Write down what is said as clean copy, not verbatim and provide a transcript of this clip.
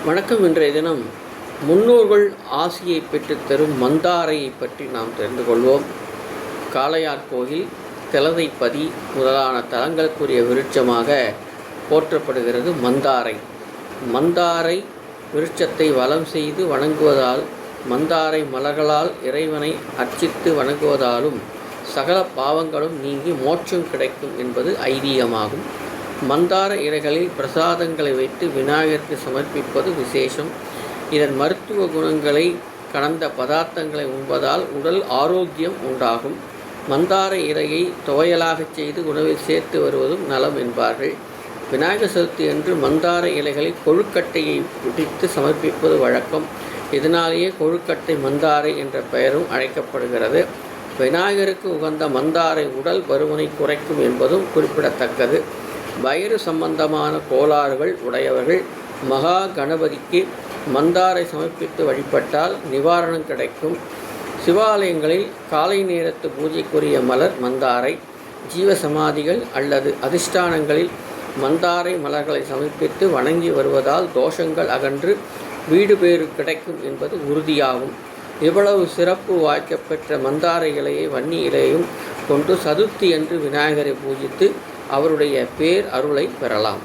வணக்கம். இன்றைய தினம் முன்னோர்கள் ஆசியை பெற்றுத்தரும் மந்தாரையை பற்றி நாம் தெரிந்து கொள்வோம். காளையார் கோயில், திலதைப்பதி முதலான தலங்களுக்குரிய விருட்சமாக போற்றப்படுகிறது மந்தாரை. மந்தாரை விருட்சத்தை வலம் செய்து வணங்குவதால், மந்தாரை மலர்களால் இறைவனை அர்ச்சித்து வணங்குவதாலும் சகல பாவங்களும் நீங்கி மோட்சம் கிடைக்கும் என்பது ஐதீகமாகும். மந்தார இலைகளில் பிரசாதங்களை வைத்து விநாயகருக்கு சமர்ப்பிப்பது விசேஷம். இதன் மருத்துவ குணங்களை கடந்த பதார்த்தங்களை உண்பதால் உடல் ஆரோக்கியம் உண்டாகும். மந்தார இலையை துவையலாகச் செய்து உணவில் சேர்த்து வருவதும் நலம் என்பார்கள். விநாயகர் சதுர்த்தி அன்று மந்தார இலைகளில் கொழுக்கட்டையை பிடித்து சமர்ப்பிப்பது வழக்கம். இதனாலேயே கொழுக்கட்டை மந்தாரை என்ற பெயரும் அழைக்கப்படுகிறது. விநாயகருக்கு உகந்த மந்தாரை உடல் பருமனை குறைக்கும் என்பதும் குறிப்பிடத்தக்கது. வயிறு சம்பந்தமான கோளாறுகள் உடையவர்கள் மகா கணபதிக்கு மந்தாரை சமர்ப்பித்து வழிபட்டால் நிவாரணம் கிடைக்கும். சிவாலயங்களில் காலை நேரத்து பூஜைக்குரிய மலர் மந்தாரை. ஜீவசமாதிகள் அல்லது அதிஷ்டானங்களில் மந்தாரை மலர்களை சமர்ப்பித்து வணங்கி வருவதால் தோஷங்கள் அகன்று வீடு பேறு கிடைக்கும் என்பது உறுதியாகும். இவ்வளவு சிறப்பு வாய்க்கப்பெற்ற மந்தார இலையை வன்னி இலையும் கொண்டு சதுர்த்தி அன்று விநாயகரை பூஜித்து அவருடைய பேர் அருளை பெறலாம்.